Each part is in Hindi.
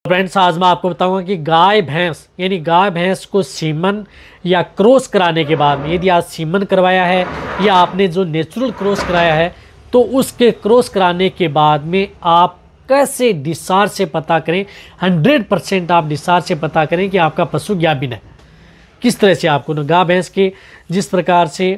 फ्रेंड्स, आज मैं आपको बताऊंगा कि गाय भैंस यानी गाय भैंस को सीमन या क्रॉस कराने के बाद में, यदि आज सीमन करवाया है या आपने जो नेचुरल क्रॉस कराया है, तो उसके क्रॉस कराने के बाद में आप कैसे डिस्चार्ज से पता करें, 100% आप डिस्चार्ज से पता करें कि आपका पशु गाभिन है। किस तरह से आपको ना गाय भैंस के जिस प्रकार से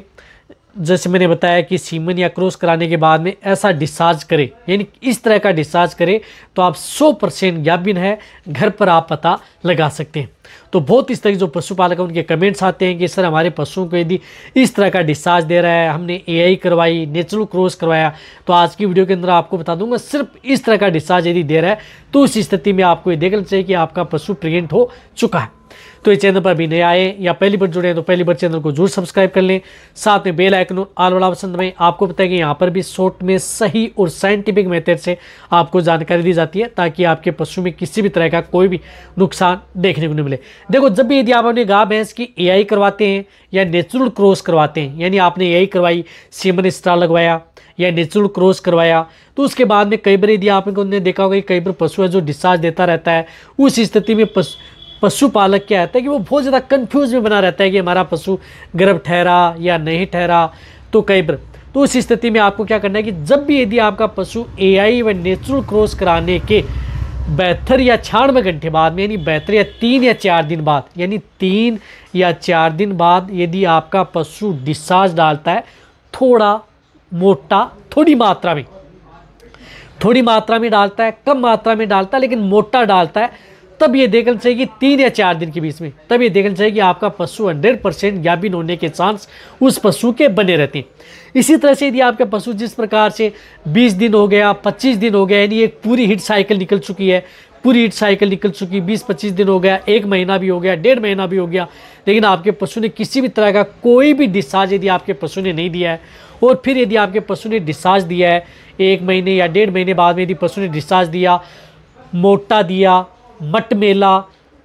जैसे मैंने बताया कि सीमन या क्रॉस कराने के बाद में ऐसा डिस्चार्ज करे, यानी इस तरह का डिस्चार्ज करे, तो आप 100% गाभिन है, घर पर आप पता लगा सकते हैं। तो बहुत इस तरह जो पशुपालक हैं उनके कमेंट्स आते हैं कि सर हमारे पशुओं को यदि इस तरह का डिस्चार्ज दे रहा है, हमने एआई करवाई, नेचुरल क्रॉस करवाया, तो आज की वीडियो के अंदर आपको बता दूंगा सिर्फ इस तरह का डिस्चार्ज यदि दे रहा है तो उस स्थिति में आपको ये देखना चाहिए कि आपका पशु प्रेग्नेंट हो चुका है। तो ये चैनल पर अभी नए आए या पहली बार जुड़े हैं तो पहली बार चैनल को जरूर सब्सक्राइब कर लें, साथ में बेल आइकन ऑल वाला ऑप्शन दबाएं। आपको पता है कि यहाँ पर भी शॉर्ट में सही और साइंटिफिक मेथड से आपको जानकारी दी जाती है ताकि आपके पशु में किसी भी तरह का कोई भी नुकसान देखने को नहीं मिले। देखो, जब भी यदि आप अपने गाय भैंस की एआई करवाते हैं या नेचुरल क्रॉस करवाते हैं, यानी आपने एआई करवाई, सीमन स्ट्रा लगवाया या नेचुरल क्रॉस करवाया, तो उसके बाद में कई बार यदि आपने देखा होगा कि कई बार पशु है जो डिस्चार्ज देता रहता है, उस स्थिति में पशुपालक क्या होता है कि वो बहुत ज़्यादा कंफ्यूज में बना रहता है कि हमारा पशु गर्भ ठहरा या नहीं ठहरा। तो कई बार तो उस स्थिति में आपको क्या करना है कि जब भी यदि आपका पशु एआई व नेचुरल क्रॉस कराने के 72 या 96 घंटे बाद में, यानी 72 या 3 या 4 दिन बाद, यानी 3 या 4 दिन बाद यदि आपका पशु डिस्चार्ज डालता है, थोड़ा मोटा, थोड़ी मात्रा में डालता है, कम मात्रा में डालता है लेकिन मोटा डालता है, तब ये देखना चाहिए कि 3 या 4 दिन के बीच में, तब ये देखना चाहिए कि आपका पशु 100% गाभिन होने के चांस उस पशु के बने रहते हैं। इसी तरह से यदि आपका पशु जिस प्रकार से 20 दिन हो गया, 25 दिन हो गया, यानी एक पूरी हिट साइकिल निकल चुकी है, 20-25 दिन हो गया, 1 महीना भी हो गया, 1.5 महीना भी हो गया, लेकिन आपके पशु ने किसी भी तरह का कोई भी डिस्चार्ज यदि आपके पशु ने नहीं दिया है, और फिर यदि आपके पशु ने डिस्चार्ज दिया है 1 महीने या 1.5 महीने बाद में, यदि पशु ने डिस्चार्ज दिया, मोटा दिया, मटमेला,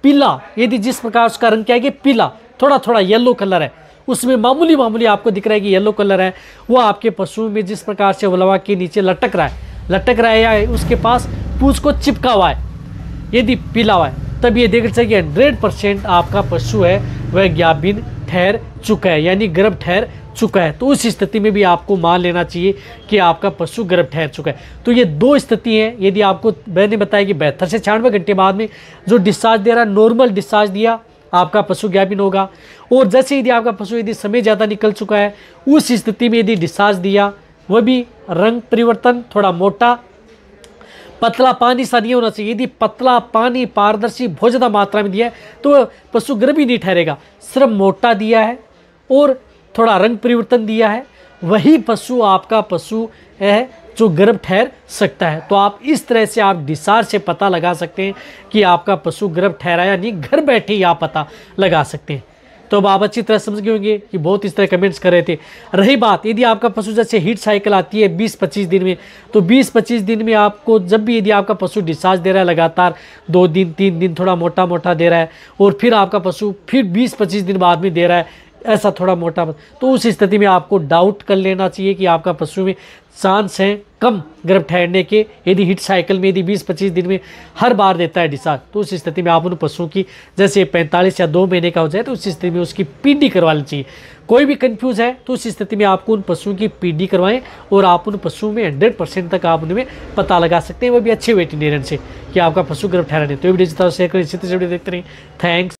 पीला, यदि जिस प्रकार उसका रंग क्या है कि पीला, थोड़ा थोड़ा येलो कलर है, उसमें मामूली आपको दिख रहा है कि येलो कलर है, वो आपके पशु में जिस प्रकार से वलवा के नीचे लटक रहा है या उसके पास पूंछ को चिपका हुआ है, यदि पीला हुआ है, तब ये देखना चाहिए कि 100% आपका पशु है वह गाभिन ठहर चुका है, यानी गर्भ ठहर चुका है। तो उस स्थिति में भी आपको मान लेना चाहिए कि आपका पशु गर्भ ठहर चुका है। तो ये 2 स्थिति है। यदि आपको मैंने बताया कि 72 से 96 घंटे बाद में जो डिस्चार्ज दे रहा है, नॉर्मल डिस्चार्ज दिया, आपका पशु गाभिन होगा। और जैसे यदि आपका पशु यदि समय ज़्यादा निकल चुका है, उस स्थिति में यदि डिस्चार्ज दिया, वह भी रंग परिवर्तन, थोड़ा मोटा, पतला पानी सा नहीं होना चाहिए। यदि पतला पानी पारदर्शी बहुत ज़्यादा मात्रा में दिया है तो पशु गर्भ ही नहीं ठहरेगा। सिर्फ मोटा दिया है और थोड़ा रंग परिवर्तन दिया है, वही पशु आपका पशु है जो गर्भ ठहर सकता है। तो आप इस तरह से आप डिस्चार्ज से पता लगा सकते हैं कि आपका पशु गर्भ ठहरा या नहीं, घर बैठे ही आप पता लगा सकते हैं। तो अब आप अच्छी तरह समझ गए होंगे कि बहुत इस तरह कमेंट्स कर रहे थे। रही बात यदि आपका पशु जैसे हीट साइकिल आती है 20-25 दिन में, तो 20-25 दिन में आपको जब भी यदि आपका पशु डिस्चार्ज दे रहा है, लगातार 2 दिन 3 दिन थोड़ा मोटा दे रहा है, और फिर आपका पशु फिर 20-25 दिन बाद में दे रहा है ऐसा थोड़ा मोटा, तो उस स्थिति में आपको डाउट कर लेना चाहिए कि आपका पशु में चांस हैं कम गर्भ ठहरने के। यदि हिट साइकिल में यदि 20-25 दिन में हर बार देता है डिस्चार्ज, तो उस स्थिति में आप उन पशुओं की जैसे 45 या 2 महीने का हो जाए तो उस स्थिति में उसकी पीडी करवा लेनी चाहिए। कोई भी कंफ्यूज है तो उस स्थिति में आपको उन पशुओं की पीडी करवाएं और आप उन पशुओं में 100% तक आप उनमें पता लगा सकते हैं, वो भी अच्छे वेटरनरियन से, कि आपका पशु गर्भ ठहरा नहीं। तो ये वीडियो जितना शेयर करें, इसी तरह से वीडियो देखते रहें। थैंक्स।